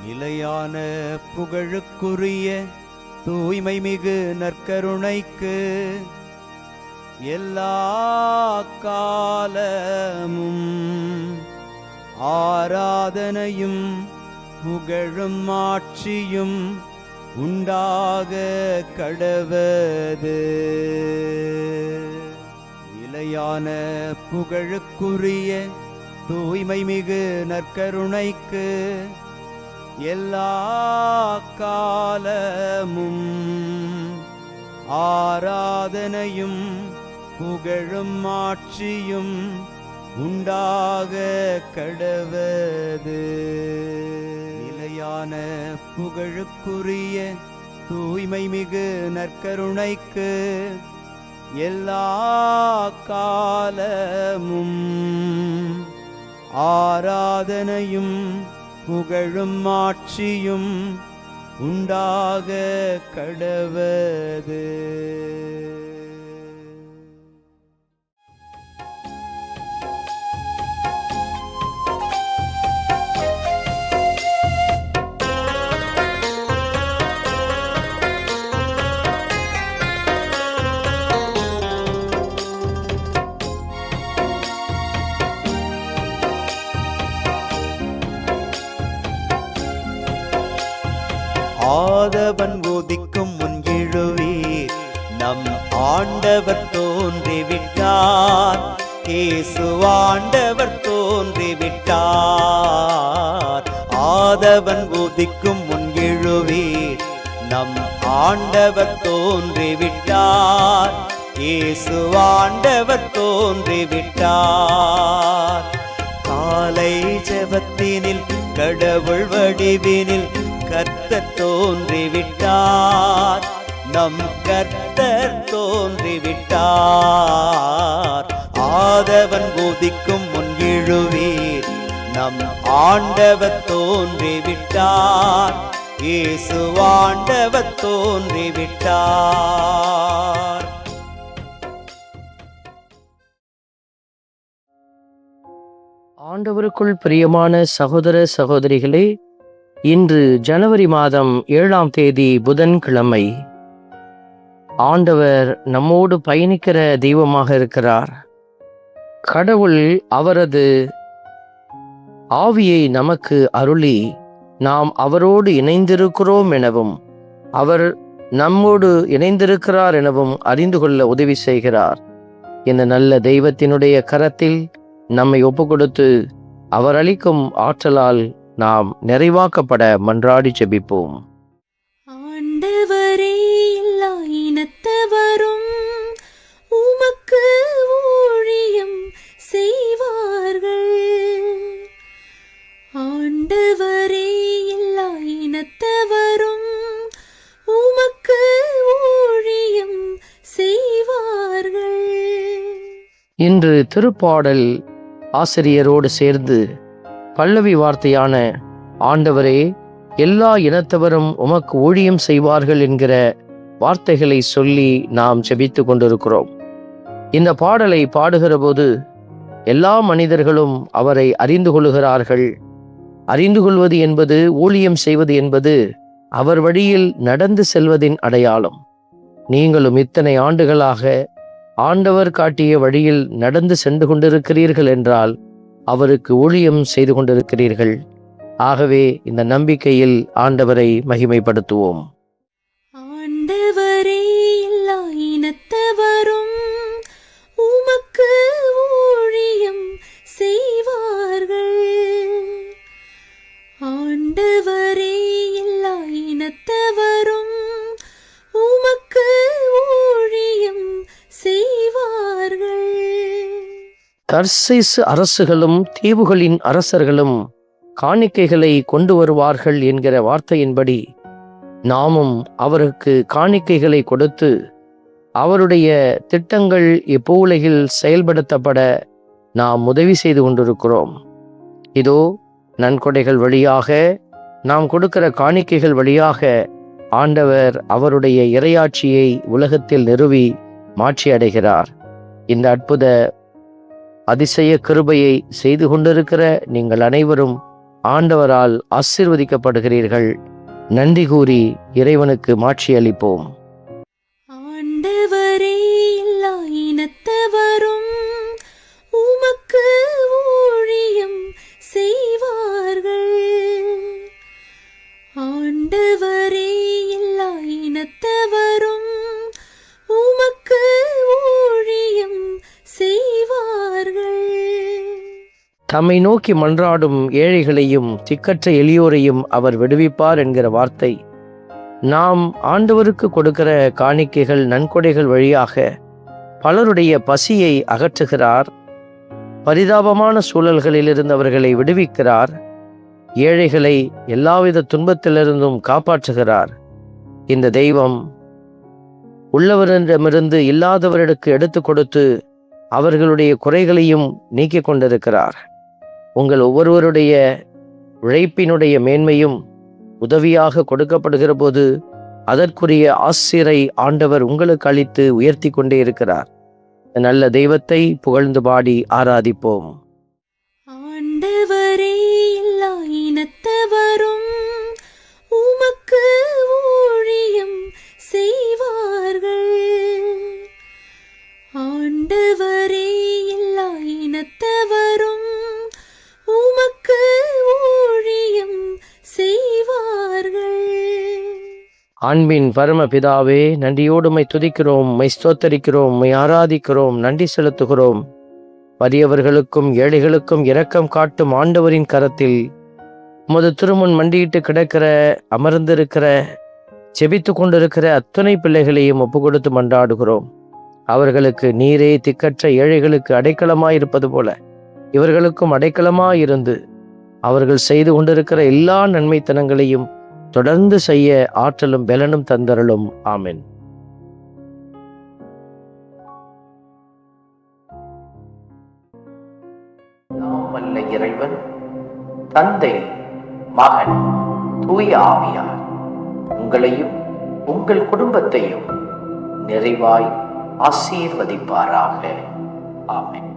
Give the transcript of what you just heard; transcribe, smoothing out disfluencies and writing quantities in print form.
நிலையான புகழுக்குரிய தூய்மை மிகு நற்கருணைக்கு எல்லா காலமும் ஆராதனையும் புகழும் ஆட்சியும் உண்டாக கடவது. நிலையான புகழுக்குரிய தூய்மை மிகு நற்கருணைக்கு எல்லா காலமும் ஆராதனையும் புகழும் ஆட்சியும் உண்டாக கடவது. நிலையான புகழுக்குரிய தூய்மை மிகு நற்கருணைக்கு எல்லா காலமும் ஆராதனையும் புகழும் ஆட்சியும் உண்டாக கடவது. ஆதவன் உதிக்கும் முன் எழுவீர், நம் ஆண்டவர் தோன்றிவிட்டார். இயேசு ஆண்டவர் தோன்றிவிட்டார். ஆதவன் உதிக்கும் முன் எழுவீர், நம் ஆண்டவர் தோன்றிவிட்டார். இயேசு ஆண்டவர் தோன்றிவிட்டார். காலை ஜெபத்தினில் கடவுள் வடிவினில் கர்த்தர் தோன்றிவிட்டார். நம் கர்த்தர் தோன்றிவிட்டார். ஆதவன் உதிக்கும் முன் எழுவீர், நம் ஆண்டவர் தோன்றிவிட்டார். இயேசு ஆண்டவர் தோன்றிவிட்டார். ஆண்டவருக்குள் பிரியமான சகோதர சகோதரிகளே, இன்று ஜனவரி மாதம் 7ஆம் தேதி புதன்கிழமை. ஆண்டவர் நம்மோடு பயணிக்கிற தெய்வமாக இருக்கிறார். கடவுள் அவரது ஆவியை நமக்கு அருளி நாம் அவரோடு இணைந்திருக்கிறோம் எனவும் அவர் நம்மோடு இணைந்திருக்கிறார் எனவும் அறிந்து கொள்ள உதவி செய்கிறார். இந்த நல்ல தெய்வத்தினுடைய கரத்தில் நம்மை ஒப்புக்கொடுத்து அவர் அளிக்கும் ஆற்றலால் நாம் நிறைவாக்கப்பட மன்றாடி ஜெபிப்போம். ஆண்டவரே, எல்லா இனத்தவரும் உமக்கு ஊழியம் செய்வார்கள். ஆண்டவரே, எல்லா இனத்தவரும் உமக்கு ஊழியம் செய்வார்கள். இன்று திருப்பாடல் ஆசிரியரோடு சேர்ந்து பல்லவி வார்த்தையான ஆண்டவரே எல்லா இனத்தவரும் உமக்கு ஊழியம் செய்வார்கள் என்கிற வார்த்தைகளை சொல்லி நாம் ஜெபித்து கொண்டிருக்கிறோம். இந்த பாடலை பாடுகிற போது எல்லா மனிதர்களும் அவரை அறிந்து கொள்கிறார்கள். அறிந்து கொள்வது என்பது, ஊழியம் செய்வது என்பது அவர் வழியில் நடந்து செல்வதின் அடையாளம். நீங்களும் இத்தனை ஆண்டுகளாக ஆண்டவர் காட்டிய வழியில் நடந்து சென்று கொண்டிருக்கிறீர்கள் என்றால் அவருக்கு ஊழியம் செய்து கொண்டிருக்கிறீர்கள். ஆகவே இந்த நம்பிக்கையில் ஆண்டவரை மகிமைப்படுத்துவோம். ஆண்டவரே, எல்லா இனத்தவரும் உமக்கு ஊழியம் செய்வார்கள். ஆண்டவரே, எல்லா இனத்தவரும் உமக்கு ஊழியம் செய்வார்கள். தர்சீசு அரசுகளும் தீவுகளின் அரசர்களும் காணிக்கைகளை கொண்டு வருவார்கள் என்கிற வார்த்தையின்படி நாமும் அவருக்கு காணிக்கைகளை கொடுத்து அவருடைய திட்டங்கள் இப்பூவுலகில் செயல்படுத்தப்பட நாம் உதவி செய்து கொண்டிருக்கிறோம். இதோ நன்கொடைகள் வழியாக, நாம் கொடுக்கிற காணிக்கைகள் வழியாக ஆண்டவர் அவருடைய இறையாட்சியை உலகத்தில் நிறுவி மாட்சி அடைகிறார். இந்த அற்புத அதிசய கிருபையை செய்து கொண்டிருக்கிற நீங்கள் அனைவரும் ஆண்டவரால் ஆசீர்வதிக்கப்படுகிறீர்கள். நன்றி கூறி இறைவனுக்கு மாட்சி அளிப்போம். ஆண்டவரே, எல்லா இனத்தவரும் உமக்கு ஊழியம் செய்வார்கள். ஆண்டவரே, எல்லா இனத்தவரும் உமக்கு ஊழியம் செய்வார்கள். தம்மை நோக்கி மன்றாடும் ஏழைகளையும் திக்கற்ற எளியோரையும் அவர் விடுவிப்பார் என்கிற வார்த்தை நாம் ஆண்டவருக்கு கொடுக்கிற காணிக்கைகள், நன்கொடைகள் வழியாக பலருடைய பசியை அகற்றுகிறார். பரிதாபமான சூழல்களிலிருந்து அவர்களை விடுவிக்கிறார். ஏழைகளை எல்லாவித துன்பத்திலிருந்தும் காப்பாற்றுகிறார். இந்த தெய்வம் உள்ளவரிடமிருந்து இல்லாதவர்களுக்கு எடுத்து கொடுத்து அவர்களுடைய குறைகளையும் நீக்கிக் கொண்டிருக்கிறார். உங்கள் ஒவ்வொருவருடைய உழைப்பினுடைய மேன்மையும் உதவியாக கொடுக்கப்படுகிற போது அதற்குரிய ஆசிரை ஆண்டவர் உங்களுக்கு அளித்து உயர்த்தி கொண்டே இருக்கிறார். நல்ல தெய்வத்தை புகழ்ந்து பாடி ஆராதிப்போம். ஆண்டவரே, எல்லா இனத்தவரும் உமக்கு ஊழியம் செய்வார்கள். ஆண்டவரே, எல்லா இனத்தவரும் உமக்கு ஊழியம் செய்வார்கள். அன்பின் பரமபிதாவே, நன்றியோடு உம்மை துதிக்கிறோம், உம்மை ஸ்தோத்தரிக்கிறோம், உம்மை ஆராதிக்கிறோம், நன்றி செலுத்துகிறோம். வறியவர்களுக்கும் ஏழைகளுக்கும் இரக்கம் காட்டும் ஆண்டவரின் கரத்தில் உமது திருமுன் மண்டியிட்டு கிடக்கிற, அமர்ந்திருக்கிற, செபித்து கொண்டிருக்கிற அத்தனை பிள்ளைகளையும் ஒப்பு கொடுத்து மன்றாடுகிறோம். அவர்களுக்கு நீரே திக்கற்ற ஏழைகளுக்கு அடைக்கலமாயிருப்பது போல இவர்களுக்கும் அடைக்கலமாயிருந்து அவர்கள் செய்து கொண்டிருக்கிற எல்லா நன்மைத்தனங்களையும் தொடர்ந்து செய்ய ஆற்றலும் பலனும் தந்தருளும். ஆமென். வல்ல இறைவன், தந்தை, மகன், தூய ஆவியார் உங்களையும் உங்கள் குடும்பத்தையும் நிறைவாய் ஆசீர்வதிப்பாராக. ஆமென்.